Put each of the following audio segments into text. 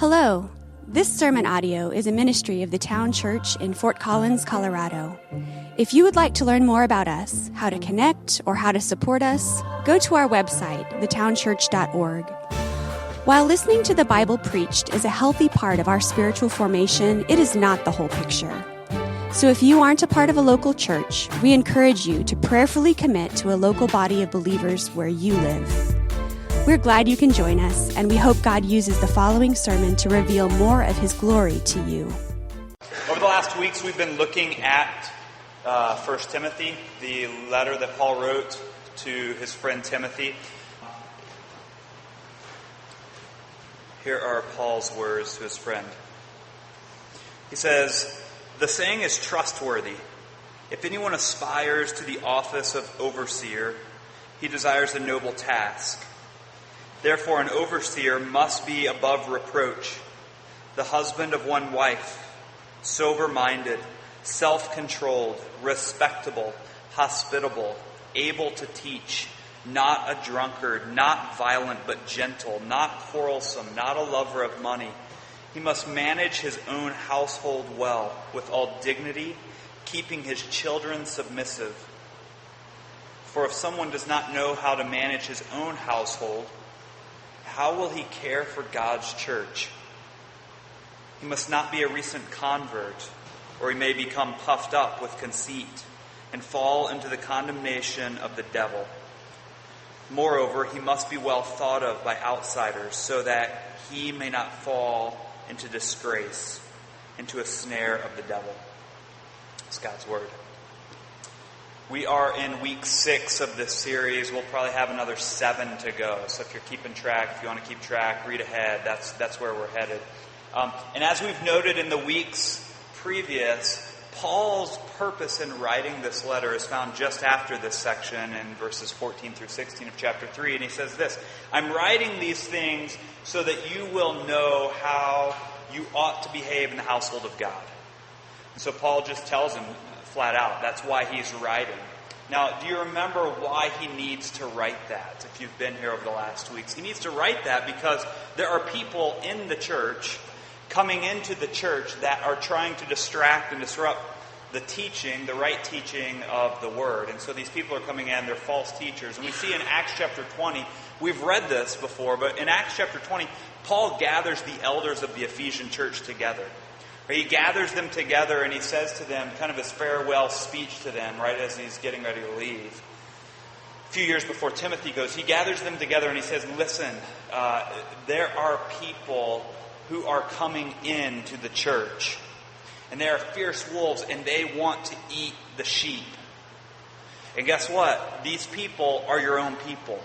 Hello. This sermon audio is a ministry of the Town Church in Fort Collins, Colorado. If you would like to learn more about us, how to connect, or how to support us, go to our website, thetownchurch.org. While listening to the Bible preached is a healthy part of our spiritual formation, it is not the whole picture. So if you aren't a part of a local church, we encourage you to prayerfully commit to a local body of believers where you live. We're glad you can join us, and we hope God uses the following sermon to reveal more of His glory to you. Over the last weeks, we've been looking at 1 Timothy, the letter that Paul wrote to his friend Timothy. Here are Paul's words to his friend. He says, "The saying is trustworthy. If anyone aspires to the office of overseer, he desires a noble task. Therefore, an overseer must be above reproach, the husband of one wife, sober-minded, self-controlled, respectable, hospitable, able to teach, not a drunkard, not violent but gentle, not quarrelsome, not a lover of money. He must manage his own household well, with all dignity, keeping his children submissive. For if someone does not know how to manage his own household, how will he care for God's church? He must not be a recent convert, or he may become puffed up with conceit and fall into the condemnation of the devil. Moreover, he must be well thought of by outsiders, so that he may not fall into disgrace, into a snare of the devil." It's God's word. We are in week 6 of this series. We'll probably have another 7 to go. So if you're keeping track, if you want to keep track, read ahead. That's where we're headed. And as we've noted in the weeks previous, Paul's purpose in writing this letter is found just after this section in verses 14 through 16 of chapter 3. And he says this, "I'm writing these things so that you will know how you ought to behave in the household of God." And so Paul just tells him flat out, that's why he's writing. Now, do you remember why he needs to write that? If you've been here over the last weeks, he needs to write that because there are people in the church, coming into the church, that are trying to distract and disrupt the teaching, the right teaching of the Word. And so these people are coming in, they're false teachers. And we see in Acts chapter 20, we've read this before, but in Acts chapter 20, Paul gathers the elders of the Ephesian church together. He gathers them together and he says to them, kind of his farewell speech to them, right as he's getting ready to leave. A few years before Timothy goes, he gathers them together and he says, "Listen, there are people who are coming into the church. And they are fierce wolves and they want to eat the sheep. And guess what? These people are your own people.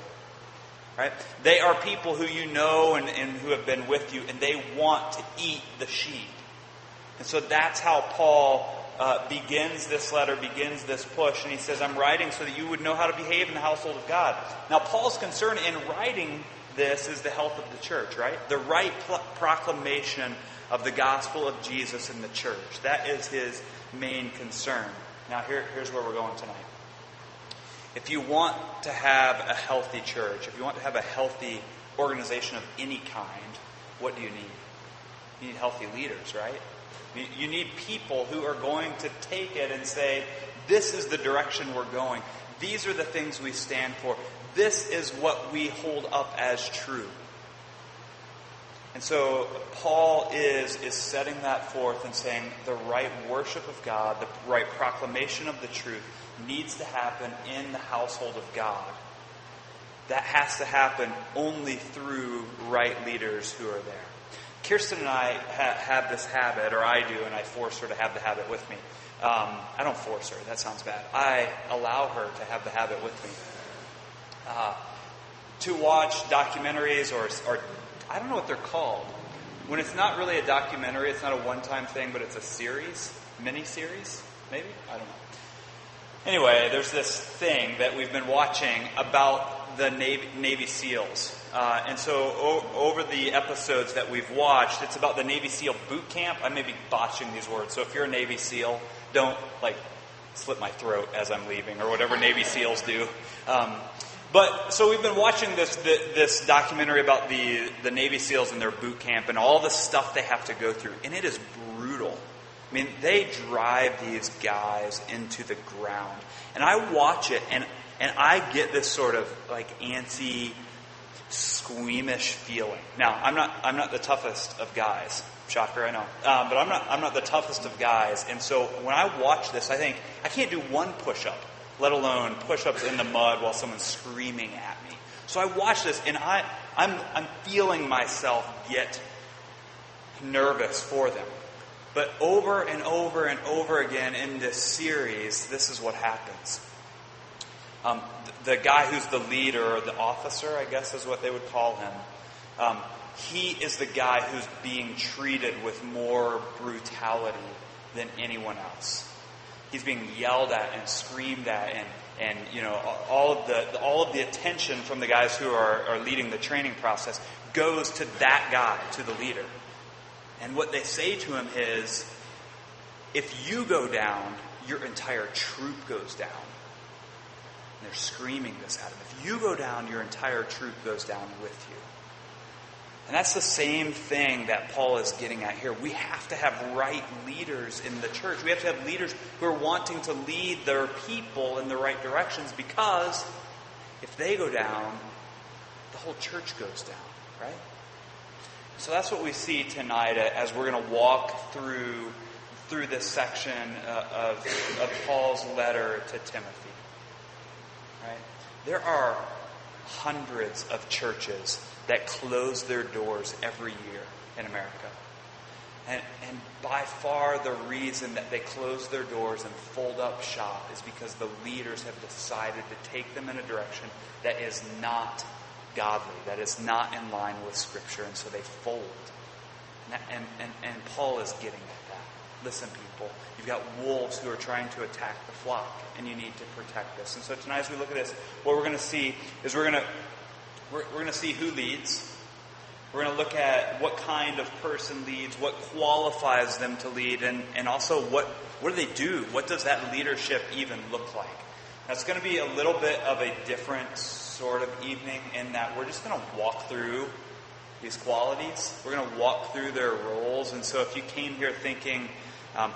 Right? They are people who you know and who have been with you, and they want to eat the sheep." And so that's how Paul begins this letter, begins this push. And he says, "I'm writing so that you would know how to behave in the household of God." Now, Paul's concern in writing this is the health of the church, right? The right proclamation of the gospel of Jesus in the church. That is his main concern. Now, here's where we're going tonight. If you want to have a healthy church, if you want to have a healthy organization of any kind, what do you need? You need healthy leaders, right? You need people who are going to take it and say, this is the direction we're going. These are the things we stand for. This is what we hold up as true. And so Paul is setting that forth and saying the right worship of God, the right proclamation of the truth needs to happen in the household of God. That has to happen only through right leaders who are there. Kirsten and I have this habit, or I do, and I force her to have the habit with me. I don't force her, that sounds bad. I allow her to have the habit with me. To watch documentaries or I don't know what they're called. When it's not really a documentary, it's not a one-time thing, but it's a series, mini-series, maybe? I don't know. Anyway, there's this thing that we've been watching about the Navy SEALs. And so over the episodes that we've watched, it's about the Navy SEAL boot camp. I may be botching these words, so if you're a Navy SEAL, don't slit my throat as I'm leaving or whatever Navy SEALs do. But so we've been watching this documentary about the Navy SEALs and their boot camp and all the stuff they have to go through, and it is brutal. I mean, they drive these guys into the ground, and I watch it, and I get this sort of like antsy, squeamish feeling. Now, I'm not the toughest of guys. Shocker, I know. But I'm not the toughest of guys, and so when I watch this, I think I can't do one push-up, let alone push-ups in the mud while someone's screaming at me. So I watch this, and I'm feeling myself get nervous for them. But over and over and over again in this series, this is what happens. The guy who's the leader, or the officer, I guess is what they would call him, he is the guy who's being treated with more brutality than anyone else. He's being yelled at and screamed at, and you know, all of the attention from the guys who are leading the training process goes to that guy, to the leader. And what they say to him is, if you go down, your entire troop goes down. And they're screaming this at him. If you go down, your entire troop goes down with you. And that's the same thing that Paul is getting at here. We have to have right leaders in the church. We have to have leaders who are wanting to lead their people in the right directions, because if they go down, the whole church goes down, right? So that's what we see tonight as we're going to walk through this section of Paul's letter to Timothy. Right? There are hundreds of churches that close their doors every year in America. And by far the reason that they close their doors and fold up shop is because the leaders have decided to take them in a direction that is not godly, that is not in line with Scripture, and so they fold. And Paul is getting at that. Listen, people, you've got wolves who are trying to attack the flock, and you need to protect this. And so tonight, as we look at this, what we're going to see is we're going to see who leads. We're going to look at what kind of person leads, what qualifies them to lead, and also what do they do? What does that leadership even look like? Now, it's going to be a little bit of a different sort of evening in that we're just going to walk through these qualities. We're going to walk through their roles. And so if you came here thinking, I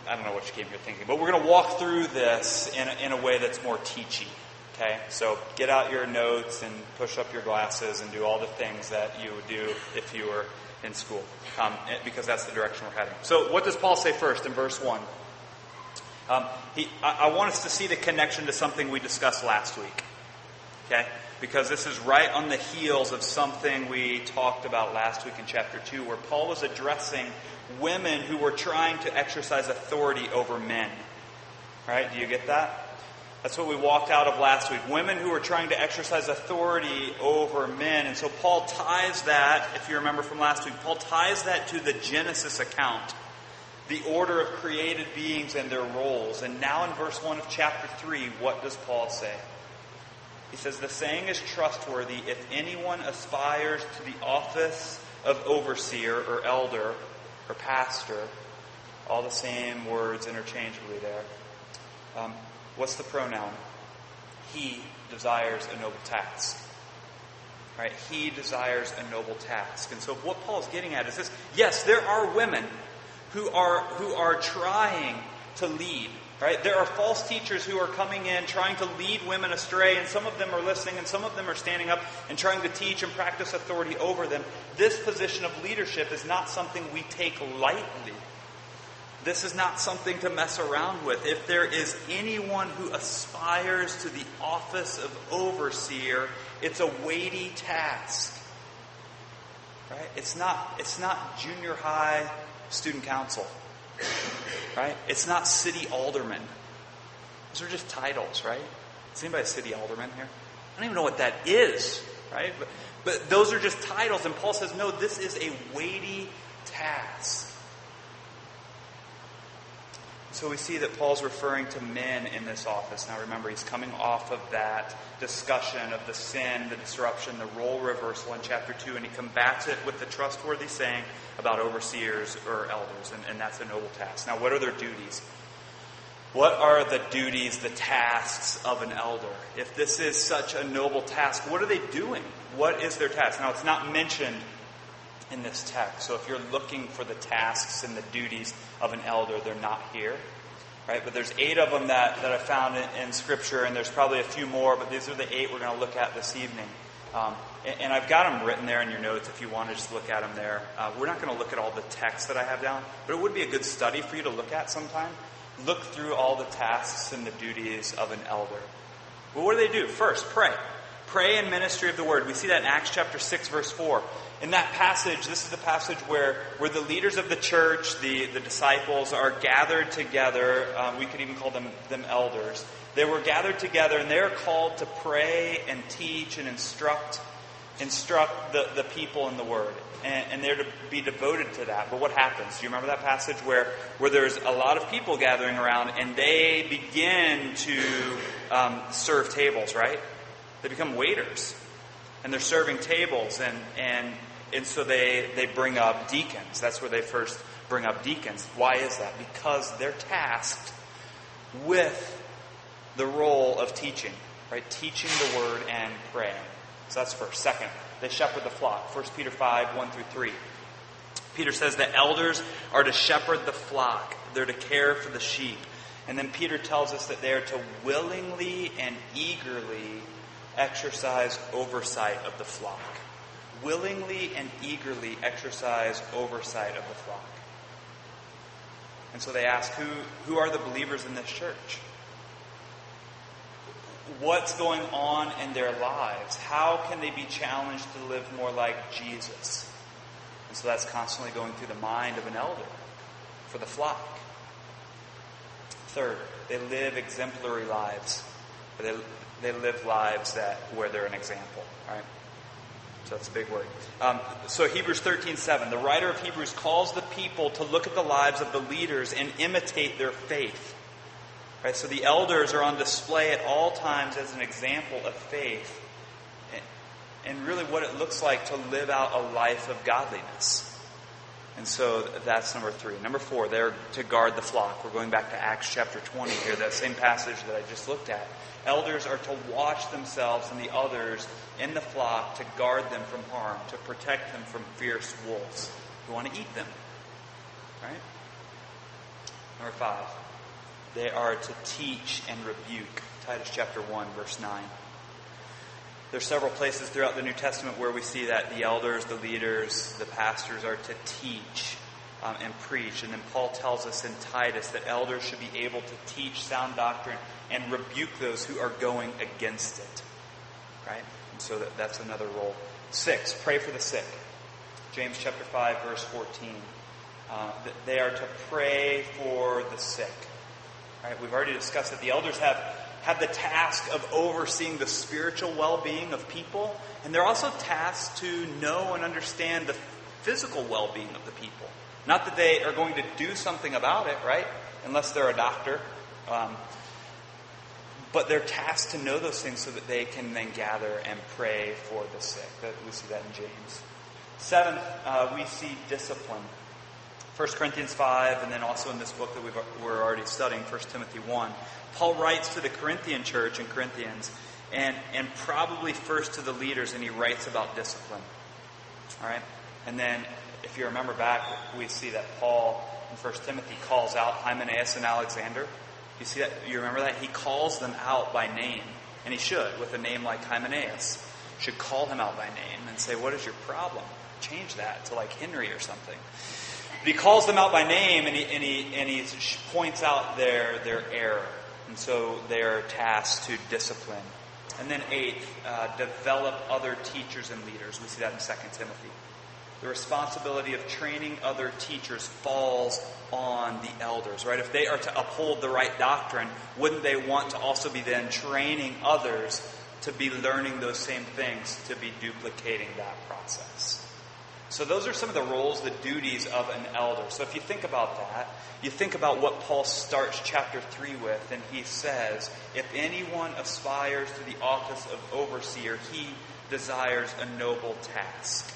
don't know what you came here thinking, but we're going to walk through this in a way that's more teachy. Okay? So get out your notes and push up your glasses and do all the things that you would do if you were in school, because that's the direction we're heading. So what does Paul say first in verse 1? I want us to see the connection to something we discussed last week. Okay? Because this is right on the heels of something we talked about last week in chapter 2, where Paul was addressing women who were trying to exercise authority over men. Right? Do you get that? That's what we walked out of last week. Women who were trying to exercise authority over men. And so Paul ties that, if you remember from last week, Paul ties that to the Genesis account. The order of created beings and their roles. And now in verse 1 of chapter 3, what does Paul say? He says, the saying is trustworthy. If anyone aspires to the office of overseer or elder or pastor, all the same words interchangeably there. What's the pronoun? He desires a noble task. Right? He desires a noble task. And so what Paul's getting at is this. Yes, there are women who are trying to lead. Right? There are false teachers who are coming in trying to lead women astray, and some of them are listening, and some of them are standing up and trying to teach and practice authority over them. This position of leadership is not something we take lightly. This is not something to mess around with. If there is anyone who aspires to the office of overseer, it's a weighty task. Right? It's not junior high student council. Right? It's not city alderman. Those are just titles, right? Is anybody a city alderman here? I don't even know what that is, right? But those are just titles, and Paul says, no, this is a weighty task. So we see that Paul's referring to men in this office. Now remember, he's coming off of that discussion of the sin, the disruption, the role reversal in chapter 2, and he combats it with the trustworthy saying about overseers or elders, and that's a noble task. Now what are their duties? What are the duties, the tasks of an elder? If this is such a noble task, what are they doing? What is their task? Now, it's not mentioned in this text. So if you're looking for the tasks and the duties of an elder, they're not here. Right? But there's 8 of them that I found in Scripture, and there's probably a few more, but these are the 8 we're going to look at this evening. And I've got them written there in your notes if you want to just look at them there. We're not going to look at all the text that I have down, but it would be a good study for you to look at sometime. Look through all the tasks and the duties of an elder. Well, what do they do? First, pray. Pray in ministry of the word. We see that in Acts chapter 6, verse 4. In that passage, this is the passage where the leaders of the church, the disciples, are gathered together. We could even call them elders. They were gathered together, and they're called to pray and teach and instruct the people in the word. And they're to be devoted to that. But what happens? Do you remember that passage where there's a lot of people gathering around, and they begin to serve tables, right? They become waiters. And they're serving tables, and so they bring up deacons. That's where they first bring up deacons. Why is that? Because they're tasked with the role of teaching, right? Teaching the word and praying. So that's first. Second, they shepherd the flock. 1 Peter 5, 1 through 3. Peter says that elders are to shepherd the flock. They're to care for the sheep. And then Peter tells us that they are to willingly and eagerly exercise oversight of the flock. Willingly and eagerly exercise oversight of the flock. And so they ask, who are the believers in this church? What's going on in their lives? How can they be challenged to live more like Jesus? And so that's constantly going through the mind of an elder for the flock. Third, they live exemplary lives. They live lives where they're an example. All right? So that's a big word. So Hebrews 13:7, the writer of Hebrews calls the people to look at the lives of the leaders and imitate their faith. Right? So the elders are on display at all times as an example of faith and really what it looks like to live out a life of godliness. And so that's number 3. Number 4, they're to guard the flock. We're going back to Acts chapter 20 here, that same passage that I just looked at. Elders are to watch themselves and the others in the flock to guard them from harm, to protect them from fierce wolves who want to eat them. Right? Number 5, they are to teach and rebuke. Titus chapter 1, verse 9. There's several places throughout the New Testament where we see that the elders, the leaders, the pastors are to teach and preach. And then Paul tells us in Titus that elders should be able to teach sound doctrine and rebuke those who are going against it. Right? And so that's another role. 6, pray for the sick. James chapter 5, verse 14. They are to pray for the sick. Right? We've already discussed that the elders have the task of overseeing the spiritual well-being of people, and they're also tasked to know and understand the physical well-being of the people. Not that they are going to do something about it, right? Unless they're a doctor. But they're tasked to know those things so that they can then gather and pray for the sick. We see that in James. 7th, we see discipline. 1 Corinthians 5, and then also in this book that we're already studying, 1 Timothy 1. Paul writes to the Corinthian church in Corinthians, and probably first to the leaders, and he writes about discipline. All right? And then, if you remember back, we see that Paul in 1 Timothy calls out Hymenaeus and Alexander. You see that? You remember that? He calls them out by name, and he should, with a name like Hymenaeus. Should call him out by name and say, what is your problem? Change that to like Henry or something. But he calls them out by name, and he points out their error. And so they are tasked to discipline. And then 8th, develop other teachers and leaders. We see that in 2 Timothy. The responsibility of training other teachers falls on the elders, right? If they are to uphold the right doctrine, wouldn't they want to also be then training others to be learning those same things, to be duplicating that process? So those are some of the roles, the duties of an elder. So if you think about that, you think about what Paul starts chapter 3 with, and he says, if anyone aspires to the office of overseer, he desires a noble task.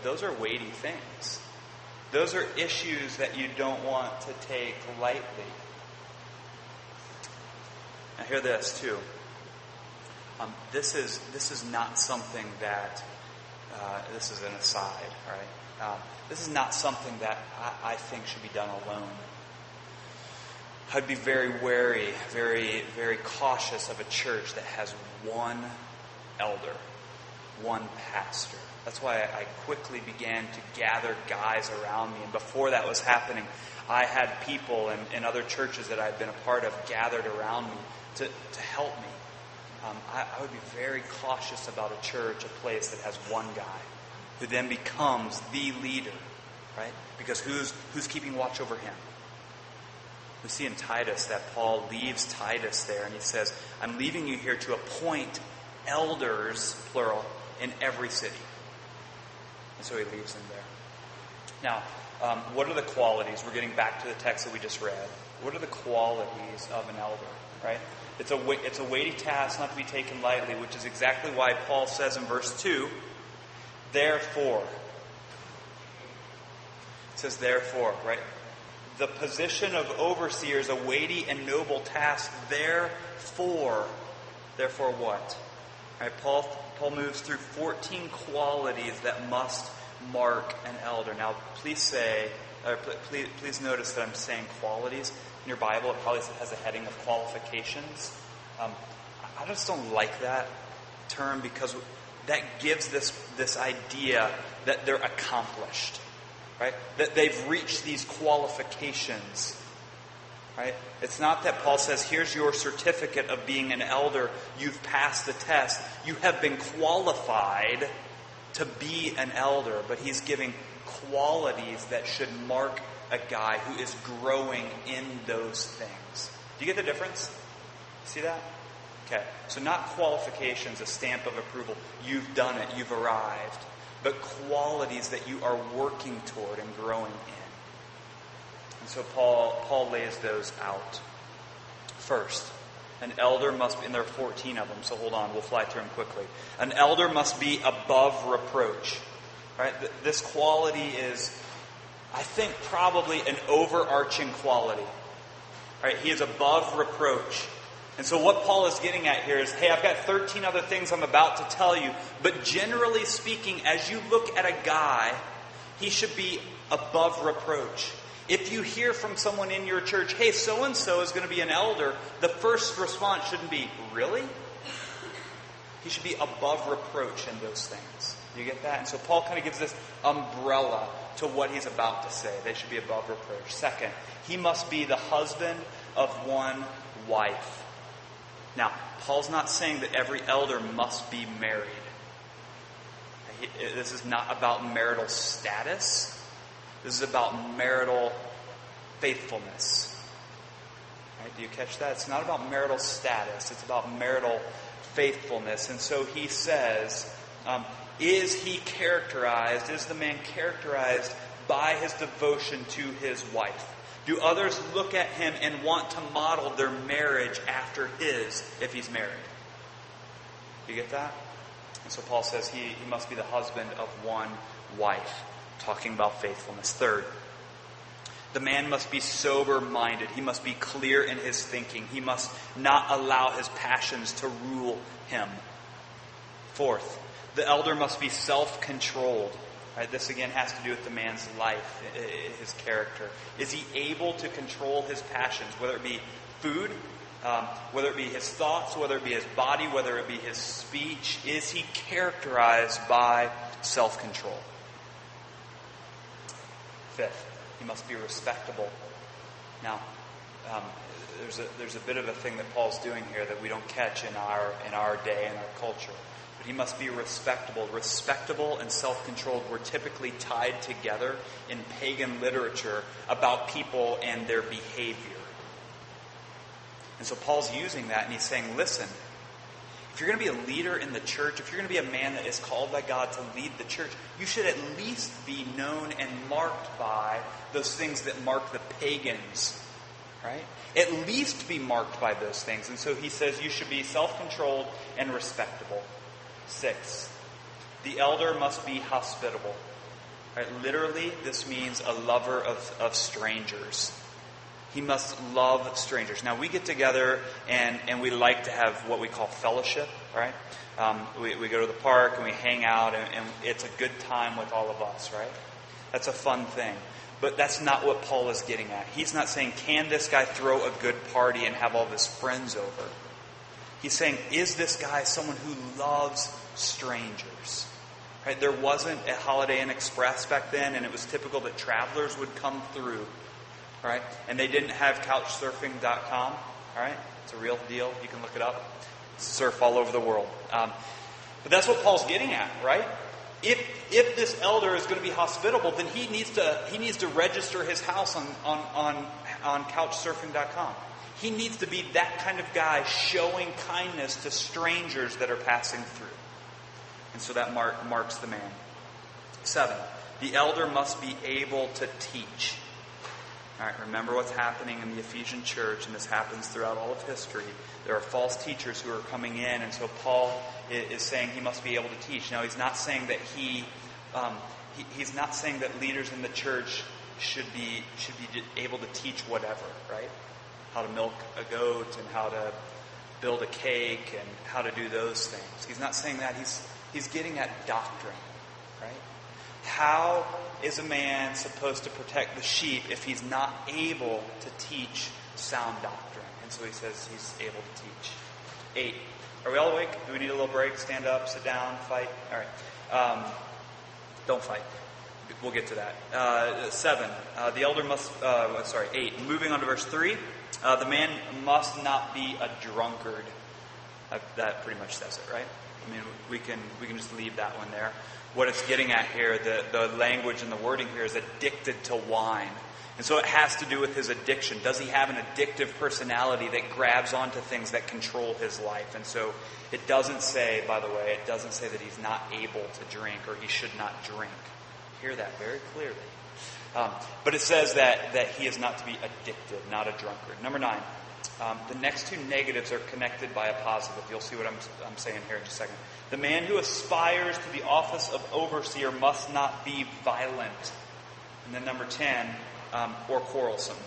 Those are weighty things. those are issues that you don't want to take lightly. Now hear this too. This is not something that, this is an aside, right? This is not something that I think should be done alone. I'd be very wary, very, very cautious of a church that has one elder, one pastor. That's why I quickly began to gather guys around me. And before that was happening, I had people in other churches that I'd been a part of gathered around me to help me. I would be very cautious about a church, a place that has one guy who then becomes the leader, right? Because who's keeping watch over him? We see in Titus that Paul leaves Titus there, and he says, I'm leaving you here to appoint elders, plural, in every city. And so he leaves them there. Now, what are the qualities? We're getting back to the text that we just read. What are the qualities of an elder, right? It's a weighty task not to be taken lightly, which is exactly why Paul says in verse 2, therefore. It says therefore, right? The position of overseer is a weighty and noble task. Therefore what? Right, Paul moves through 14 qualities that must mark an elder. Now, please notice that I'm saying qualities. In your Bible, it probably has a heading of qualifications. I just don't like that term because that gives this idea that they're accomplished, right? That they've reached these qualifications, right? It's not that Paul says, here's your certificate of being an elder. You've passed the test. You have been qualified to be an elder. But he's giving qualities that should mark a guy who is growing in those things. Do you get the difference? See that? Okay. So not qualifications, a stamp of approval. You've done it. You've arrived. But qualities that you are working toward and growing in. And so Paul lays those out. First, an elder must be, and there are 14 of them, so hold on, we'll fly through them quickly. An elder must be above reproach. Right? This quality is, I think, probably an overarching quality. Right? He is above reproach. And so what Paul is getting at here is, hey, I've got 13 other things I'm about to tell you, but generally speaking, as you look at a guy, he should be above reproach. If you hear from someone in your church, hey, so-and-so is going to be an elder, the first response shouldn't be, really? He should be above reproach in those things. You get that? And so Paul kind of gives this umbrella to what he's about to say. They should be above reproach. Second, he must be the husband of one wife. Now, Paul's not saying that every elder must be married. This is not about marital status. This is about marital faithfulness. Right? Do you catch that? It's not about marital status. It's about marital faithfulness. And so he says, is the man characterized by his devotion to his wife? Do others look at him and want to model their marriage after his if he's married? Do you get that? And so Paul says he must be the husband of one wife, talking about faithfulness. Third, the man must be sober-minded. He must be clear in his thinking. He must not allow his passions to rule him. Fourth, the elder must be self-controlled. Right, this again has to do with the man's life, his character. Is he able to control his passions, whether it be food, whether it be his thoughts, whether it be his body, whether it be his speech? Is he characterized by self-control? Fifth, he must be respectable. Now, there's a bit of a thing that Paul's doing here that we don't catch in our day, in our culture. He must be respectable. Respectable and self-controlled were typically tied together in pagan literature about people and their behavior. And so Paul's using that and he's saying, listen, if you're going to be a leader in the church, if you're going to be a man that is called by God to lead the church, you should at least be known and marked by those things that mark the pagans, right? At least be marked by those things. And so he says you should be self-controlled and respectable. Sixth, the elder must be hospitable. Right? Literally, this means a lover of strangers. He must love strangers. Now, we get together and we like to have what we call fellowship, right? We go to the park and we hang out and it's a good time with all of us, right? That's a fun thing. But that's not what Paul is getting at. He's not saying, can this guy throw a good party and have all of his friends over? He's saying, is this guy someone who loves strangers? Right? There wasn't a Holiday Inn Express back then, and it was typical that travelers would come through, right? And they didn't have couchsurfing.com, all right? It's a real deal. You can look it up. Surf all over the world. But that's what Paul's getting at, right? If this elder is going to be hospitable, then he needs to register his house on couchsurfing.com. He needs to be that kind of guy showing kindness to strangers that are passing through. And so that marks the man. 7, the elder must be able to teach. All right, remember what's happening in the Ephesian church, and this happens throughout all of history. There are false teachers who are coming in, and so Paul is saying he must be able to teach. Now, he's not saying that he's not saying that leaders in the church should be able to teach whatever, right? How to milk a goat and how to build a cake and how to do those things. He's not saying that. He's getting at doctrine, right? How is a man supposed to protect the sheep if he's not able to teach sound doctrine? And so he says he's able to teach. 8. Are we all awake? Do we need a little break? Stand up, sit down, fight? All right. Don't fight. We'll get to that. 7. The elder must... 8. Moving on to verse 3. The man must not be a drunkard. That pretty much says it, right? I mean, we can just leave that one there. What it's getting at here, the language and the wording here is addicted to wine. And so it has to do with his addiction. Does he have an addictive personality that grabs onto things that control his life? And so it doesn't say, by the way, it doesn't say that he's not able to drink or he should not drink. Hear that very clearly. But it says that he is not to be addicted, not a drunkard. Number 9. The next two negatives are connected by a positive. You'll see what I'm saying here in just a second. The man who aspires to the office of overseer must not be violent. And then number 10, or quarrelsome.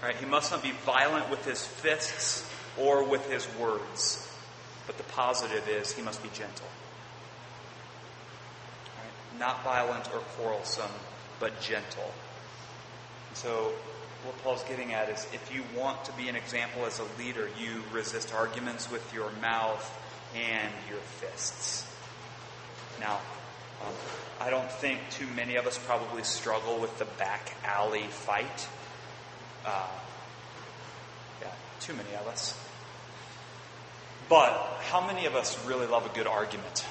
All right, he must not be violent with his fists or with his words. But the positive is he must be gentle. All right, not violent or quarrelsome, but gentle. So what Paul's getting at is if you want to be an example as a leader, you resist arguments with your mouth and your fists. Now, I don't think too many of us probably struggle with the back alley fight. Too many of us. But how many of us really love a good argument?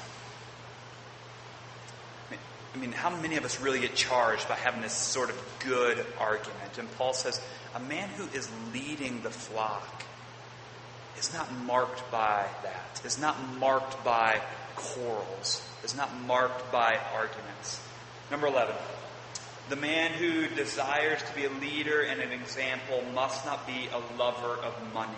I mean, how many of us really get charged by having this sort of good argument? And Paul says, a man who is leading the flock is not marked by that, is not marked by quarrels, is not marked by arguments. Number 11, the man who desires to be a leader and an example must not be a lover of money.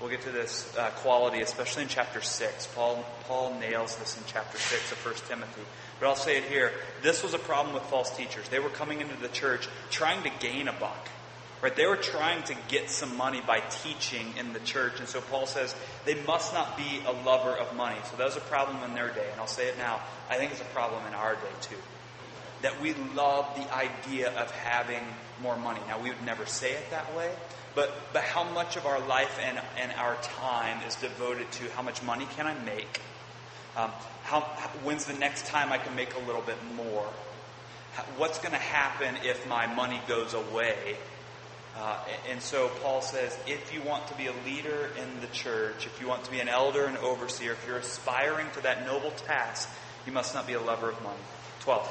We'll get to this quality, especially in chapter 6. Paul nails this in chapter 6 of 1 Timothy. But I'll say it here. This was a problem with false teachers. They were coming into the church trying to gain a buck. Right? They were trying to get some money by teaching in the church. And so Paul says they must not be a lover of money. So that was a problem in their day. And I'll say it now. I think it's a problem in our day too. That we love the idea of having more money. Now, we would never say it that way. But how much of our life and our time is devoted to how much money can I make? When's the next time I can make a little bit more? What's going to happen if my money goes away? And so Paul says, if you want to be a leader in the church, if you want to be an elder and overseer, if you're aspiring to that noble task, you must not be a lover of money. 12.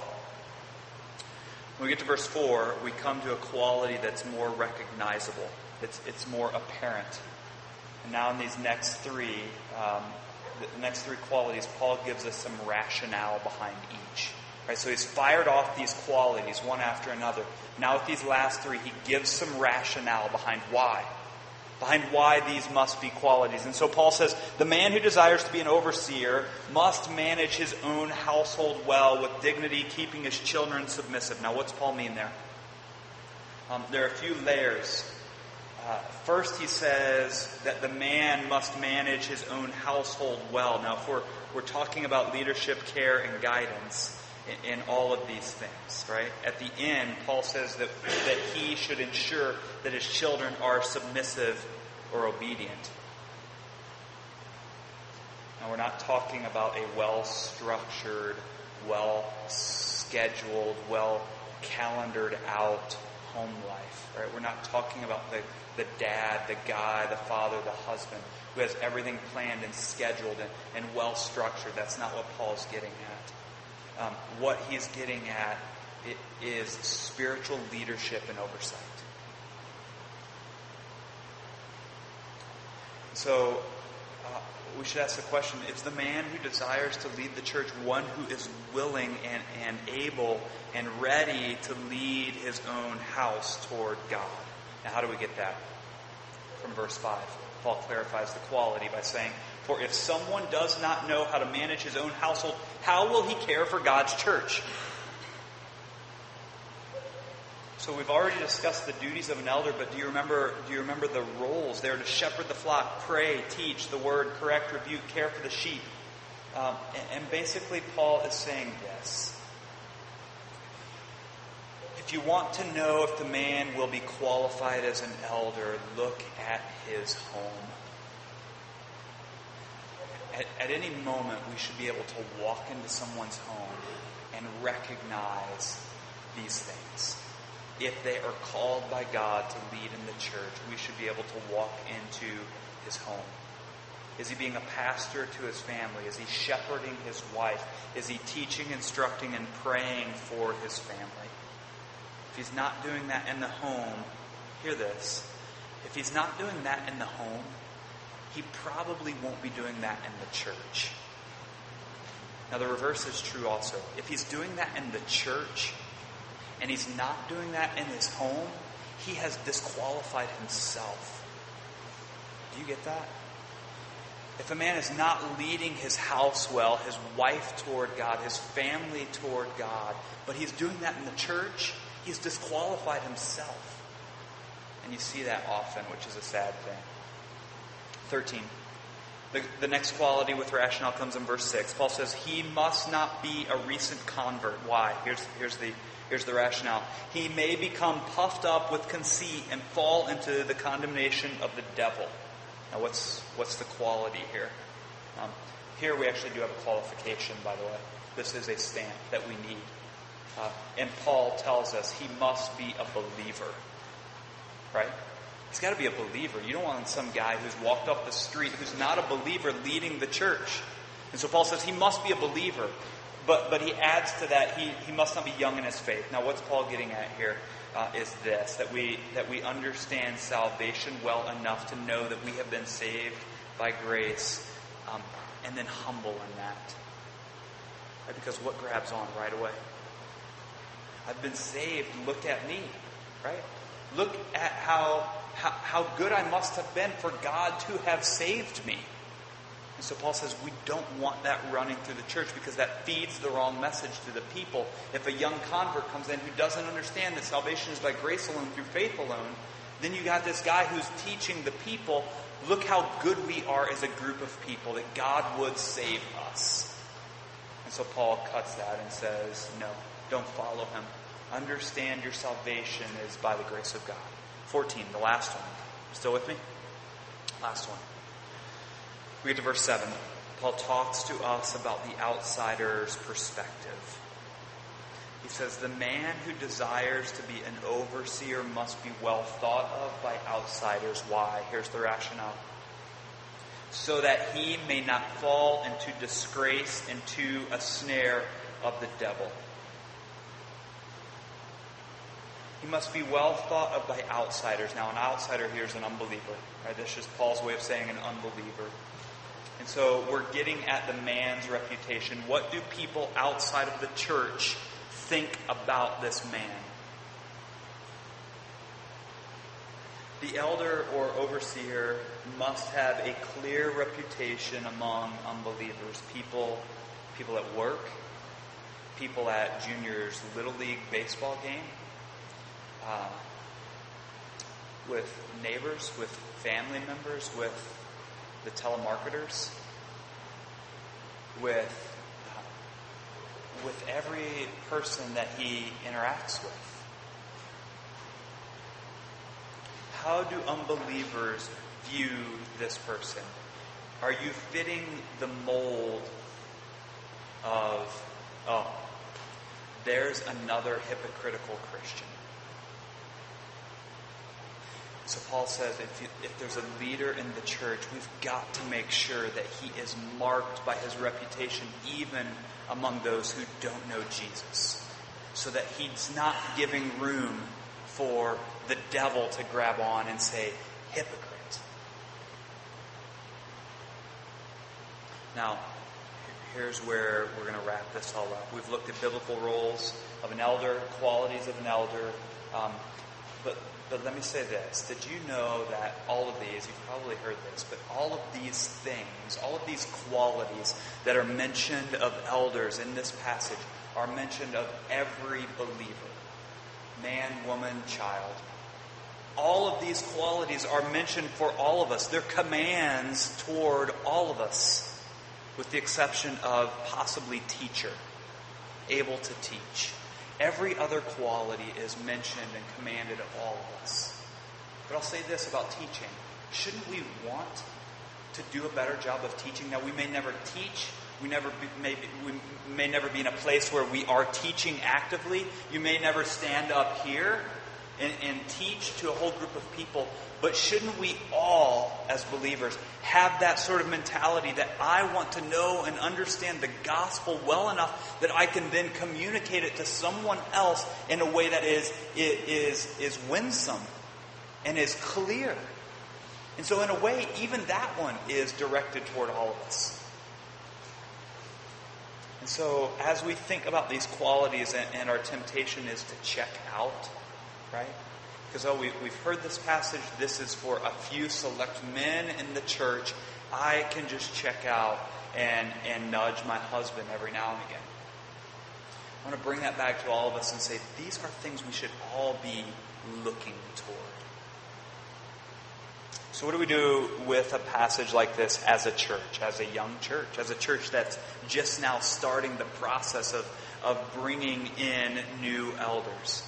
When we get to verse 4, we come to a quality that's more recognizable. It's more apparent. And now in these next three qualities, Paul gives us some rationale behind each. Right, so he's fired off these qualities one after another. Now with these last three, he gives some rationale behind why behind why these must be qualities. And so Paul says, the man who desires to be an overseer must manage his own household well with dignity, keeping his children submissive. Now, what's Paul mean there? There are a few layers. First, he says that the man must manage his own household well. Now, if we're talking about leadership, care, and guidance in all of these things, right? At the end, Paul says that he should ensure that his children are submissive or obedient. Now, we're not talking about a well-structured, well-scheduled, well-calendared out home life, right? We're not talking about the dad, the guy, the father, the husband who has everything planned and scheduled and well-structured. That's not what Paul's getting at. What he's getting at is spiritual leadership and oversight. So we should ask the question, is the man who desires to lead the church one who is willing and able and ready to lead his own house toward God? Now, how do we get that? From verse 5. Paul clarifies the quality by saying, for if someone does not know how to manage his own household, how will he care for God's church? So we've already discussed the duties of an elder, but do you remember the roles? They're to shepherd the flock, pray, teach the word, correct, rebuke, care for the sheep. And basically Paul is saying this. If you want to know if the man will be qualified as an elder, look at his home. At any moment, we should be able to walk into someone's home and recognize these things. If they are called by God to lead in the church, we should be able to walk into his home. Is he being a pastor to his family? Is he shepherding his wife? Is he teaching, instructing, and praying for his family? If he's not doing that in the home, hear this. If he's not doing that in the home, he probably won't be doing that in the church. Now, the reverse is true also. If he's doing that in the church and he's not doing that in his home, he has disqualified himself. Do you get that? If a man is not leading his house well, his wife toward God, his family toward God, but he's doing that in the church, he's disqualified himself. And you see that often, which is a sad thing. 13. The next quality with rationale comes in verse 6. Paul says, he must not be a recent convert. Why? Here's the rationale. He may become puffed up with conceit and fall into the condemnation of the devil. Now, what's the quality here? Here we actually do have a qualification, by the way. This is a stamp that we need. And Paul tells us he must be a believer. Right? He's got to be a believer. You don't want some guy who's walked up the street who's not a believer leading the church. And so Paul says he must be a believer. But he adds to that, he must not be young in his faith. Now, what's Paul getting at here is this, that we understand salvation well enough to know that we have been saved by grace, and then humble in that. Right? Because what grabs on right away? I've been saved, look at me, right? Look at how good I must have been for God to have saved me. And so Paul says we don't want that running through the church because that feeds the wrong message to the people. If a young convert comes in who doesn't understand that salvation is by grace alone, through faith alone, then you got this guy who's teaching the people, look how good we are as a group of people, that God would save us. And so Paul cuts that and says, no, don't follow him. Understand your salvation is by the grace of God. 14, the last one. Still with me? Last one. We get to verse 7. Paul talks to us about the outsider's perspective. He says, the man who desires to be an overseer must be well thought of by outsiders. Why? Here's the rationale. So that he may not fall into disgrace, into a snare of the devil. He must be well thought of by outsiders. Now, an outsider here is an unbeliever. Right? That's just Paul's way of saying an unbeliever. And so we're getting at the man's reputation. What do people outside of the church think about this man? The elder or overseer must have a clear reputation among unbelievers. People at work, people at junior's Little League baseball game, with neighbors, with family members, with the telemarketers, with every person that he interacts with. How do unbelievers view this person? Are you fitting the mold of, oh, there's another hypocritical Christian? So Paul says if there's a leader in the church, we've got to make sure that he is marked by his reputation even among those who don't know Jesus, so that he's not giving room for the devil to grab on and say, hypocrite. Now, here's where we're going to wrap this all up. We've looked at biblical roles of an elder, qualities of an elder, but let me say this. Did you know that all of these, you've probably heard this, but all of these things, all of these qualities that are mentioned of elders in this passage are mentioned of every believer. Man, woman, child. All of these qualities are mentioned for all of us. They're commands toward all of us, with the exception of possibly teacher, able to teach. Every other quality is mentioned and commanded of all of us. But I'll say this about teaching. Shouldn't we want to do a better job of teaching? Now, we may never teach. We may never be in a place where we are teaching actively. You may never stand up here and teach to a whole group of people. But shouldn't we all, as believers, have that sort of mentality that I want to know and understand the gospel well enough that I can then communicate it to someone else in a way that is winsome and is clear? And so in a way, even that one is directed toward all of us. And so as we think about these qualities, and our temptation is to check out, right? Because we've heard this passage, this is for a few select men in the church. I can just check out and nudge my husband every now and again. I want to bring that back to all of us and say, these are things we should all be looking toward. So what do we do with a passage like this as a church, as a young church, as a church that's just now starting the process of bringing in new elders?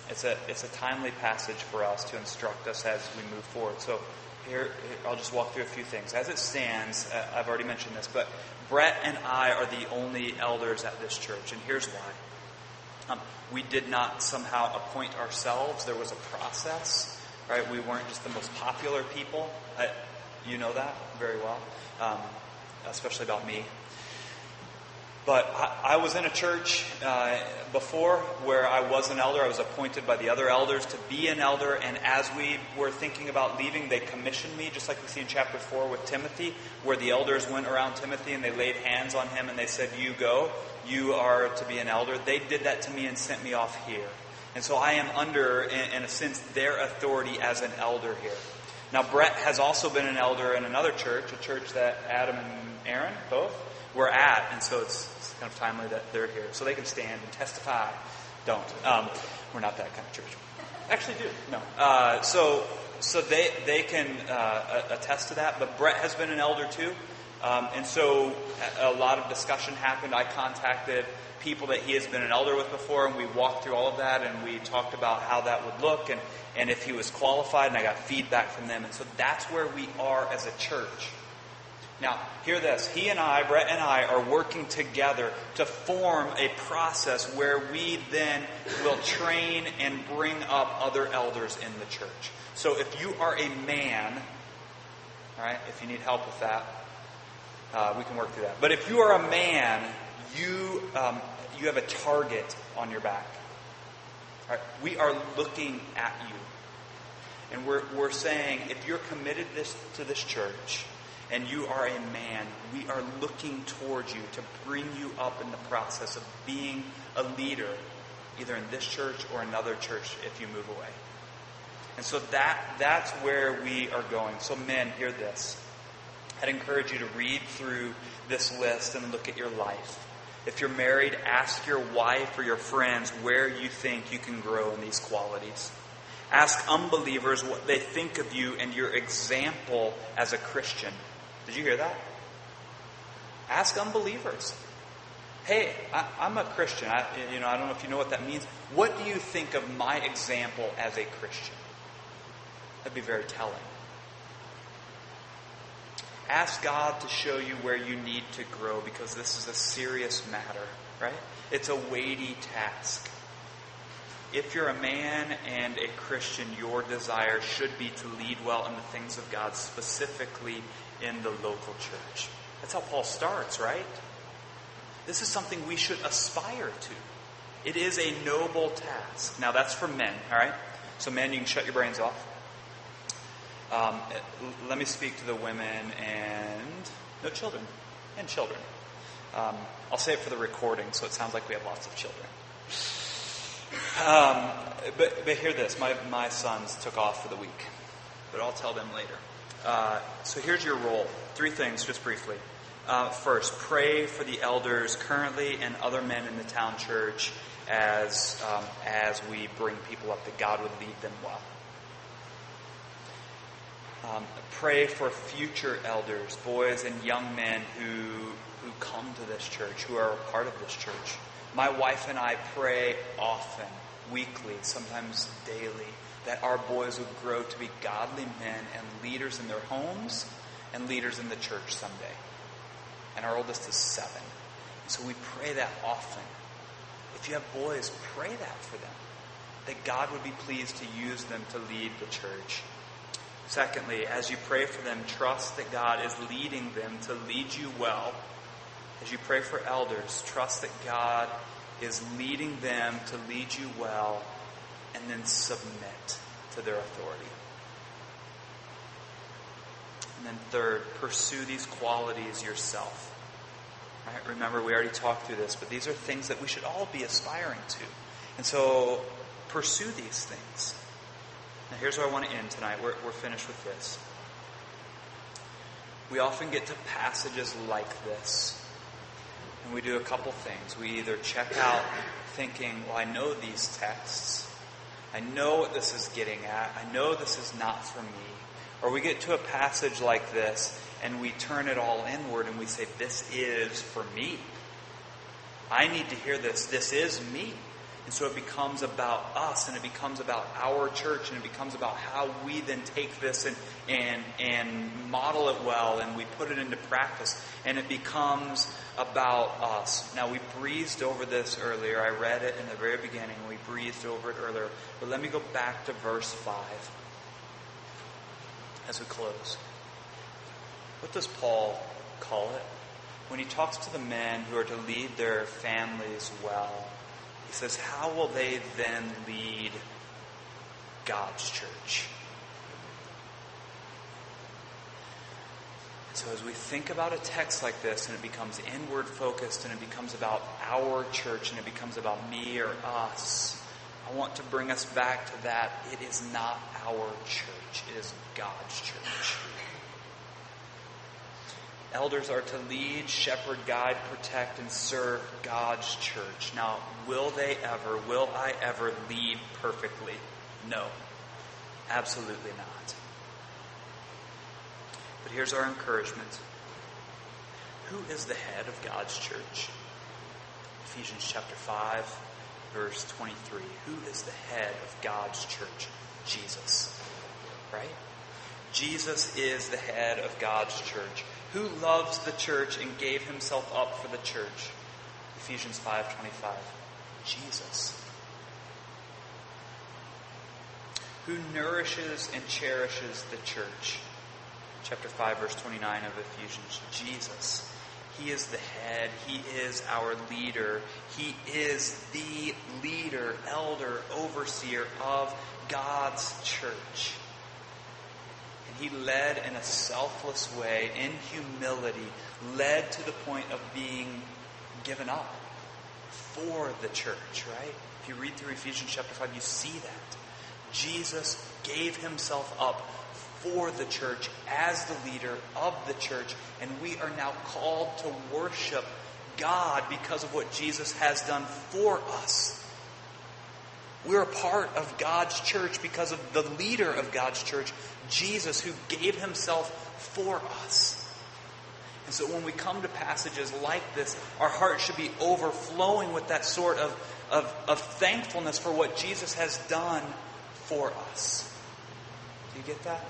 It's a timely passage for us to instruct us as we move forward. So here, I'll just walk through a few things. As it stands, I've already mentioned this, but Brett and I are the only elders at this church, and here's why. We did not somehow appoint ourselves. There was a process, right? We weren't just the most popular people. You know that very well, especially about me. But I was in a church before where I was an elder. I was appointed by the other elders to be an elder. And as we were thinking about leaving, they commissioned me, just like we see in chapter 4 with Timothy, where the elders went around Timothy and they laid hands on him and they said, you go, you are to be an elder. They did that to me and sent me off here. And so I am under, in a sense, their authority as an elder here. Now, Brett has also been an elder in another church, a church that Adam and Aaron both were at, and so it's kind of timely that they're here. So they can stand and testify. Don't. We're not that kind of church. Actually do. No. So they can attest to that. But Brett has been an elder too. And so a lot of discussion happened. I contacted people that he has been an elder with before, and we walked through all of that, and we talked about how that would look and if he was qualified, and I got feedback from them. And so that's where we are as a church. Now, hear this. He and I, Brett and I, are working together to form a process where we then will train and bring up other elders in the church. So if you are a man, all right, if you need help with that, we can work through that. But if you are a man, you have a target on your back. All right? We are looking at you. And we're saying, if you're committed to this church, and you are a man, we are looking towards you to bring you up in the process of being a leader, either in this church or another church if you move away. And so that's where we are going. So men, hear this. I'd encourage you to read through this list and look at your life. If you're married, ask your wife or your friends where you think you can grow in these qualities. Ask unbelievers what they think of you and your example as a Christian. Did you hear that? Ask unbelievers. Hey, I'm a Christian. I don't know if you know what that means. What do you think of my example as a Christian? That'd be very telling. Ask God to show you where you need to grow, because this is a serious matter, right? It's a weighty task. If you're a man and a Christian, your desire should be to lead well in the things of God, specifically in the local church. That's how Paul starts, right? This is something we should aspire to. It is a noble task. Now, that's for men, all right? So men, you can shut your brains off. Let me speak to the women and children. I'll say it for the recording, so it sounds like we have lots of children. But hear this. My sons took off for the week, but I'll tell them later. So here's your role. 3 things, just briefly. First, pray for the elders currently and other men in the town church as we bring people up, that God would lead them well. Pray for future elders, boys and young men who come to this church, who are a part of this church. My wife and I pray often, weekly, sometimes daily, that our boys would grow to be godly men and leaders in their homes and leaders in the church someday. And our oldest is 7. So we pray that often. If you have boys, pray that for them, that God would be pleased to use them to lead the church. Secondly, as you pray for them, trust that God is leading them to lead you well. As you pray for elders, trust that God is leading them to lead you well, and then submit to their authority. And then third, pursue these qualities yourself. Right? Remember, we already talked through this, but these are things that we should all be aspiring to. And so, pursue these things. Now here's where I want to end tonight. We're finished with this. We often get to passages like this, and we do a couple things. We either check out thinking, well, I know these texts. I know what this is getting at. I know this is not for me. Or we get to a passage like this, and we turn it all inward, and we say, this is for me. I need to hear this. This is me. And so it becomes about us, and it becomes about our church, and it becomes about how we then take this and model it well, and we put it into practice, and it becomes about us. Now, we breezed over this earlier. I read it in the very beginning. We breezed over it earlier. But let me go back to verse 5 as we close. What does Paul call it? When he talks to the men who are to lead their families well, he says, how will they then lead God's church? So as we think about a text like this, and it becomes inward focused, and it becomes about our church, and it becomes about me or us, I want to bring us back to that. It is not our church. It is God's church. Elders are to lead, shepherd, guide, protect, and serve God's church. Now, will I ever lead perfectly? No. Absolutely not. But here's our encouragement. Who is the head of God's church? Ephesians chapter 5, verse 23. Who is the head of God's church? Jesus. Right? Jesus is the head of God's church. Who loves the church and gave himself up for the church? Ephesians 5:25. Jesus. Who nourishes and cherishes the church? Chapter 5, verse 29 of Ephesians. Jesus. He is the head. He is our leader. He is the leader, elder, overseer of God's church. He led in a selfless way, in humility, led to the point of being given up for the church, right? If you read through Ephesians chapter 5, you see that. Jesus gave himself up for the church as the leader of the church, and we are now called to worship God because of what Jesus has done for us. We're a part of God's church because of the leader of God's church, Jesus, who gave himself for us. And so when we come to passages like this, our heart should be overflowing with that sort of thankfulness for what Jesus has done for us. Do you get that?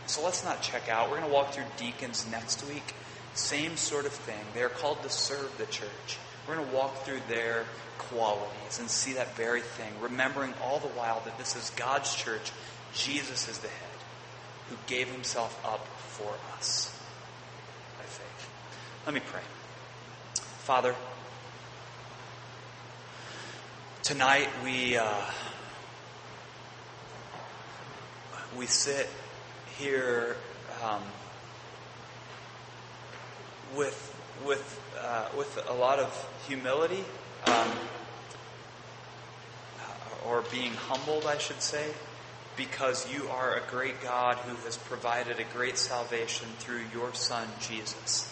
So let's not check out. We're going to walk through deacons next week. Same sort of thing. They're called to serve the church. We're going to walk through their qualities and see that very thing, remembering all the while that this is God's church. Jesus is the head who gave himself up for us by faith. Let me pray. Father, tonight we sit here with a lot of humility, or being humbled, I should say, because you are a great God who has provided a great salvation through your Son, Jesus.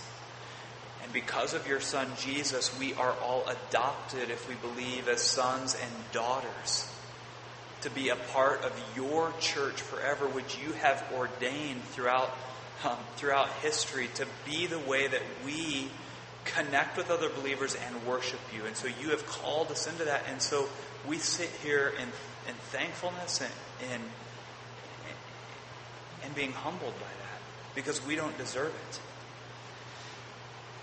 And because of your Son, Jesus, we are all adopted, if we believe, as sons and daughters, to be a part of your church forever, which you have ordained throughout history to be the way that we connect with other believers and worship you. And so you have called us into that. And so we sit here in thankfulness and being humbled by that, because we don't deserve it.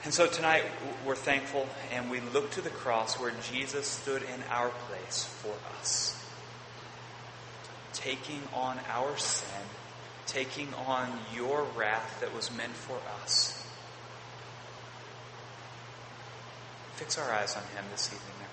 And so tonight we're thankful, and we look to the cross where Jesus stood in our place for us, taking on our sin, taking on your wrath that was meant for us. Fix our eyes on him this evening.